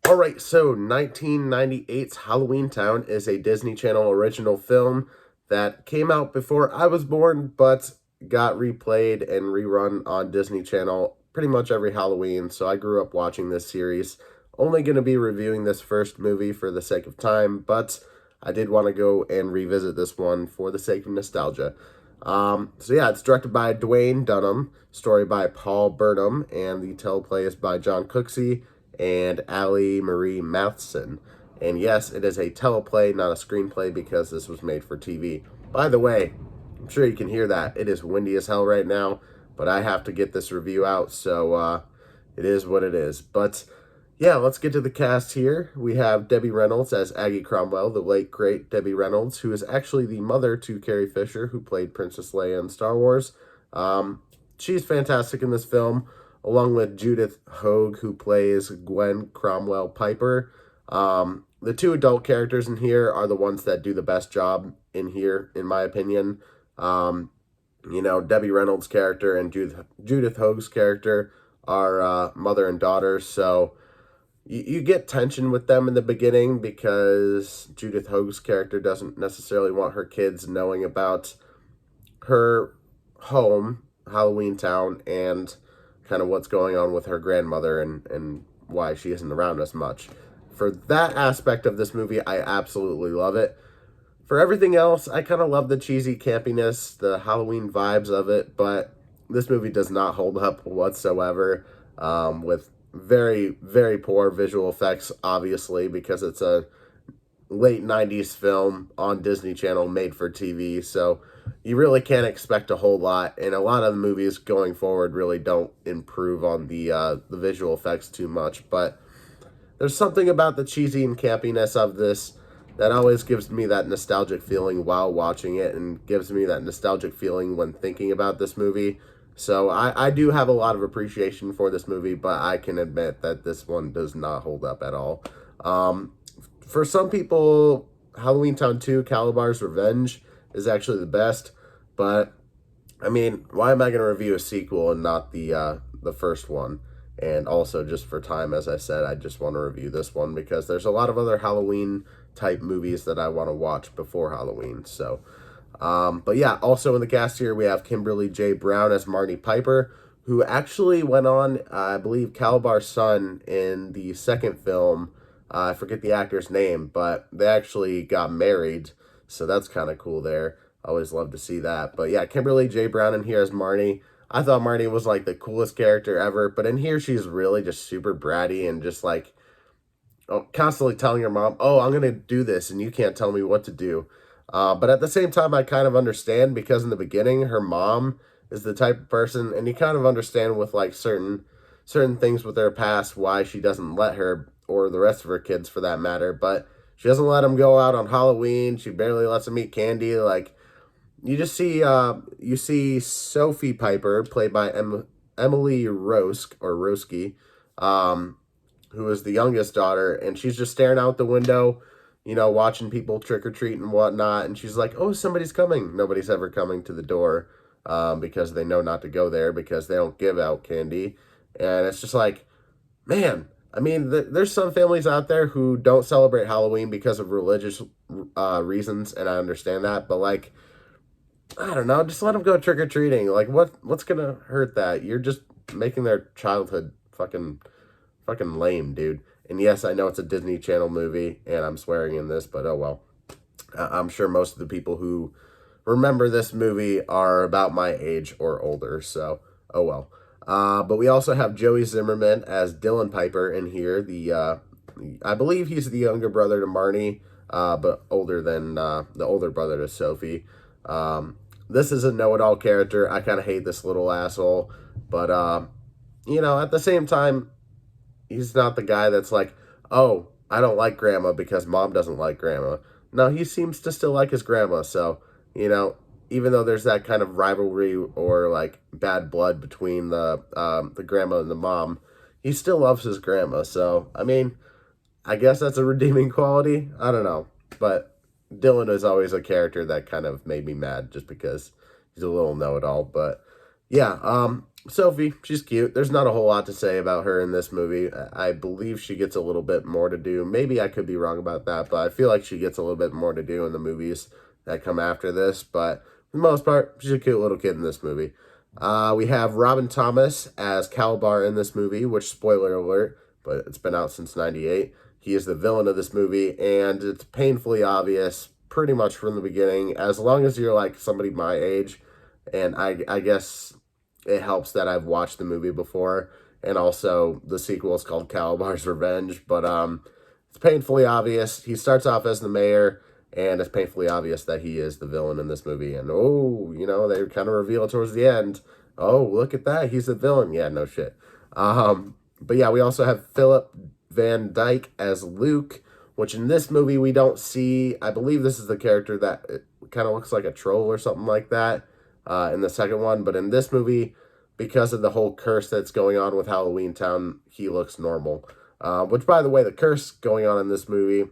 All right, so 1998's Halloweentown is a Disney Channel original film that came out before I was born, but got replayed and rerun on Disney Channel pretty much every Halloween. So I grew up watching this series. Only going to be reviewing this first movie for the sake of time, but I did want to go and revisit this one for the sake of nostalgia. So yeah, it's directed by Dwayne Dunham, story by Paul Burnham, and the teleplay is by John Cooksey and Ali Marie Matheson. And yes, it is a teleplay, not a screenplay, because this was made for TV. By the way, I'm sure you can hear that. It is windy as hell right now, but I have to get this review out, so it is what it is. But yeah, let's get to the cast here. We have Debbie Reynolds as Aggie Cromwell, the late, great Debbie Reynolds, who is actually the mother to Carrie Fisher, who played Princess Leia in Star Wars. She's fantastic in this film, along with Judith Hoag, who plays Gwen Cromwell Piper. The two adult characters in here are the ones that do the best job in here, in my opinion. Debbie Reynolds' character and Judith Hoag's character are mother and daughter, so you get tension with them in the beginning because Judith Hoag's character doesn't necessarily want her kids knowing about her home, Halloweentown, and kind of what's going on with her grandmother and why she isn't around as much. For that aspect of this movie, I absolutely love it. For everything else, I kind of love the cheesy campiness, the Halloween vibes of it, but this movie does not hold up whatsoever, with very, very poor visual effects, obviously, because it's a late 90s film on Disney Channel made for TV, so you really can't expect a whole lot, and a lot of the movies going forward really don't improve on the visual effects too much, but there's something about the cheesy and campiness of this that always gives me that nostalgic feeling while watching it, and gives me that nostalgic feeling when thinking about this movie. So I do have a lot of appreciation for this movie, but I can admit that this one does not hold up at all. For some people, Halloweentown 2, Calabar's Revenge is actually the best, but I mean, why am I going to review a sequel and not the first one? And also, just for time, as I said, I just want to review this one because there's a lot of other Halloween type movies that I want to watch before Halloween. So, but yeah, also in the cast here, we have Kimberly J. Brown as Marnie Piper, who actually went on, I believe, Calabar's son in the second film. I forget the actor's name, but they actually got married, so that's kind of cool there. I always love to see that. But yeah, Kimberly J. Brown in here as Marnie. I thought Marnie was like the coolest character ever, but in here she's really just super bratty and just like constantly telling her mom, oh, I'm going to do this and you can't tell me what to do. But at the same time, I kind of understand because in the beginning, her mom is the type of person, and you kind of understand with like certain things with her past, why she doesn't let her, or the rest of her kids for that matter, but she doesn't let them go out on Halloween. She barely lets them eat candy. Like, you just see, you see Sophie Piper, played by Emily Roski, who is the youngest daughter, and she's just staring out the window, watching people trick-or-treat and whatnot, and she's like, oh, somebody's coming. Nobody's ever coming to the door, because they know not to go there because they don't give out candy, and it's just like, man, I mean, there's some families out there who don't celebrate Halloween because of religious reasons, and I understand that, but like, I don't know, just let them go trick-or-treating. Like, what's gonna hurt that? You're just making their childhood fucking lame, dude. And yes, I know it's a Disney Channel movie, and I'm swearing in this, but oh well. I'm sure most of the people who remember this movie are about my age or older, so oh well. But we also have Joey Zimmerman as Dylan Piper in here. I believe he's the younger brother to Marnie, but older than the older brother to Sophie. This is a know-it-all character. I kind of hate this little asshole, but at the same time, he's not the guy that's like, oh, I don't like grandma because mom doesn't like grandma. No, he seems to still like his grandma, so, even though there's that kind of rivalry or like bad blood between the grandma and the mom, he still loves his grandma. So, I mean, I guess that's a redeeming quality. I don't know, but Dylan is always a character that kind of made me mad just because he's a little know-it-all. But yeah, Sophie, she's cute. There's not a whole lot to say about her in this movie. I believe she gets a little bit more to do. Maybe I could be wrong about that, but I feel like she gets a little bit more to do in the movies that come after this. But for the most part, she's a cute little kid in this movie. We have Robin Thomas as Calabar in this movie, which, spoiler alert, but it's been out since 98. He is the villain of this movie, and it's painfully obvious pretty much from the beginning, as long as you're like somebody my age, and I guess it helps that I've watched the movie before, and also the sequel is called Calabar's Revenge. But it's painfully obvious. He starts off as the mayor, and it's painfully obvious that he is the villain in this movie. And they kind of reveal it towards the end. Oh, look at that, he's the villain. Yeah, no shit. But yeah, we also have Philip Van Dyke as Luke, which in this movie we don't see. I believe this is the character that kind of looks like a troll or something like that in the second one. But in this movie, because of the whole curse that's going on with Halloweentown, he looks normal. Which, by the way, the curse going on in this movie,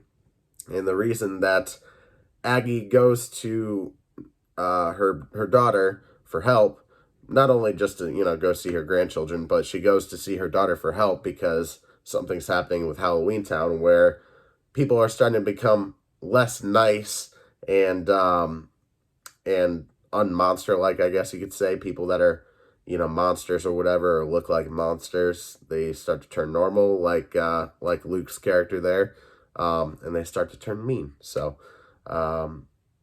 and the reason that Aggie goes to her daughter for help, not only just to go see her grandchildren, but she goes to see her daughter for help because something's happening with Halloweentown where people are starting to become less nice and unmonster like, I guess you could say. People that are monsters or whatever, or look like monsters, they start to turn normal, like Luke's character there, and they start to turn mean. So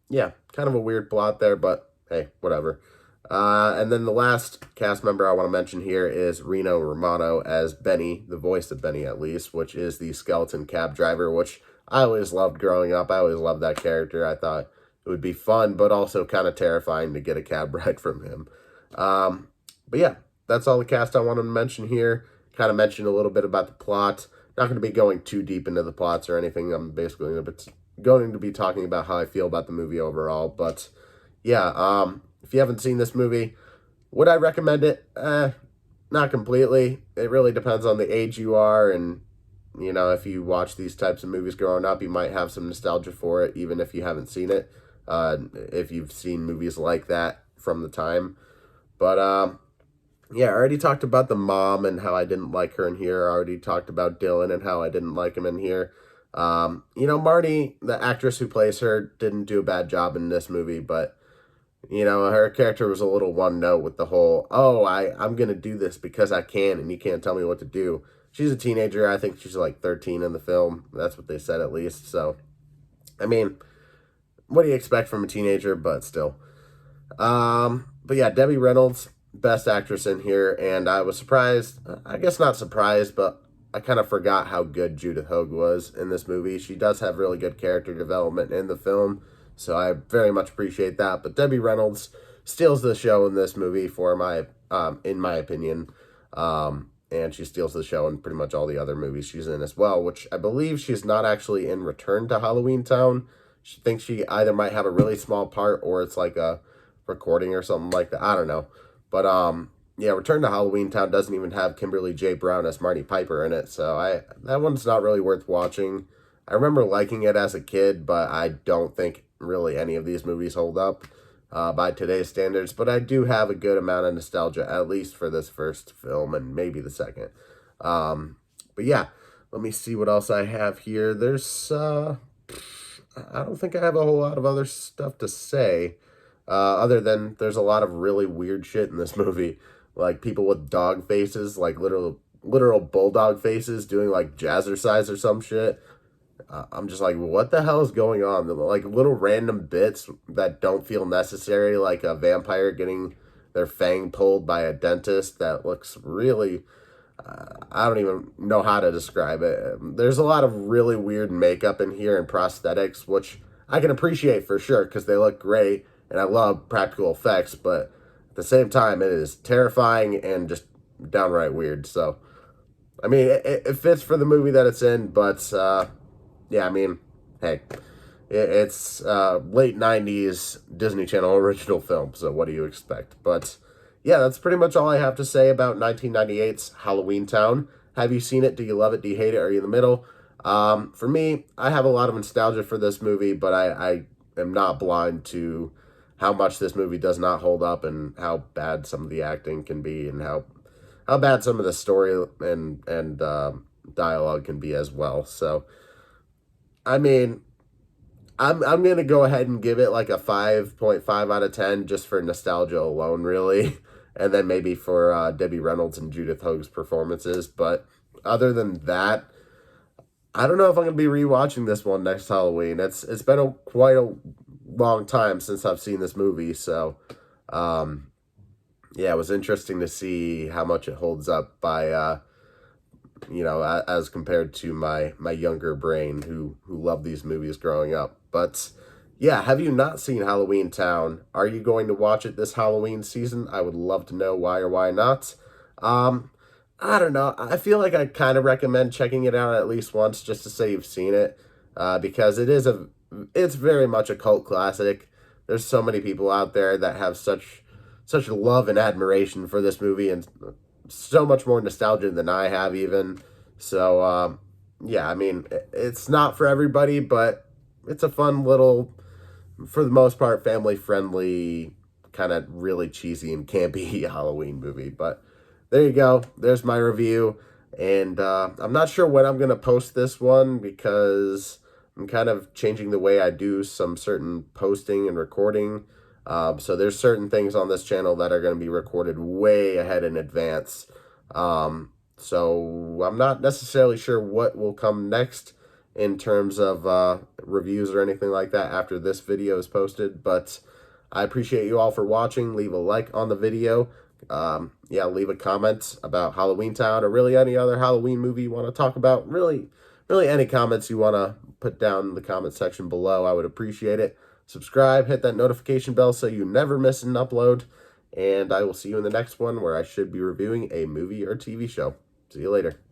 yeah, kind of a weird plot there, but hey, whatever. And then the last cast member I want to mention here is Reno Romano as Benny, the voice of Benny at least, which is the skeleton cab driver, which I always loved growing up. I always loved that character. I thought it would be fun, but also kind of terrifying to get a cab ride from him. But yeah, that's all the cast I wanted to mention here. Kind of mention a little bit about the plot. Not going to be going too deep into the plots or anything. I'm basically going to be talking about how I feel about the movie overall. But yeah, if you haven't seen this movie, would I recommend it? Not completely. It really depends on the age you are, and if you watch these types of movies growing up, you might have some nostalgia for it, even if you haven't seen it. If you've seen movies like that from the time. But yeah, I already talked about the mom and how I didn't like her in here. I already talked about Dylan and how I didn't like him in here. Marty, the actress who plays her, didn't do a bad job in this movie, but her character was a little one note with the whole, I'm going to do this because I can and you can't tell me what to do. She's a teenager. I think she's like 13 in the film. That's what they said at least. So, I mean, what do you expect from a teenager, but still. But yeah, Debbie Reynolds, best actress in here, and I was surprised, I guess not surprised, but I kind of forgot how good Judith Hoag was in this movie. She does have really good character development in the film, so I very much appreciate that. But Debbie Reynolds steals the show in this movie in my opinion, and she steals the show in pretty much all the other movies she's in as well, which I believe she's not actually in Return to Halloweentown. She thinks she either might have a really small part or it's like a recording or something like that. I don't know. But yeah, Return to Halloweentown doesn't even have Kimberly J. Brown as Marty Piper in it, so that one's not really worth watching. I remember liking it as a kid, but I don't think really any of these movies hold up by today's standards. But I do have a good amount of nostalgia, at least for this first film and maybe the second. But yeah, let me see what else I have here. There's I don't think I have a whole lot of other stuff to say. Other than there's a lot of really weird shit in this movie. Like people with dog faces, like literal bulldog faces doing like jazzercise or some shit. I'm just like, what the hell is going on? Like little random bits that don't feel necessary, like a vampire getting their fang pulled by a dentist that looks really... I don't even know how to describe it. There's a lot of really weird makeup in here and prosthetics, which I can appreciate for sure because they look great. And I love practical effects, but at the same time, it is terrifying and just downright weird. So, I mean, it fits for the movie that it's in, but, yeah, I mean, hey, it's late 90s Disney Channel original film, so what do you expect? But, yeah, that's pretty much all I have to say about 1998's Halloweentown. Have you seen it? Do you love it? Do you hate it? Are you in the middle? For me, I have a lot of nostalgia for this movie, but I am not blind to how much this movie does not hold up and how bad some of the acting can be and how bad some of the story and dialogue can be as well. So I mean, I'm gonna go ahead and give it like a 5.5 out of 10 just for nostalgia alone, really, and then maybe for Debbie Reynolds and Judith Hoag's performances. But other than that, I don't know if I'm gonna be rewatching this one next Halloween. It's been quite a long time since I've seen this movie, so um, yeah, it was interesting to see how much it holds up by as compared to my younger brain who loved these movies growing up. But yeah, have you not seen Halloweentown? Are you going to watch it this Halloween season? I would love to know why or why not. Um, I don't know. I feel like I kind of recommend checking it out at least once just to say you've seen it, because it's very much a cult classic. There's so many people out there that have such love and admiration for this movie, and so much more nostalgia than I have even. So yeah, I mean, it's not for everybody, but it's a fun little, for the most part, family friendly, kind of really cheesy and campy Halloween movie. But there you go. There's my review. And I'm not sure when I'm going to post this one because I'm kind of changing the way I do some certain posting and recording. So there's certain things on this channel that are going to be recorded way ahead in advance. So I'm not necessarily sure what will come next in terms of reviews or anything like that after this video is posted. But I appreciate you all for watching. Leave a like on the video. Yeah, leave a comment about Halloweentown or really any other Halloween movie you want to talk about. Really any comments you want to put down in the comment section below. I would appreciate it. Subscribe, hit that notification bell so you never miss an upload. And I will see you in the next one where I should be reviewing a movie or TV show. See you later.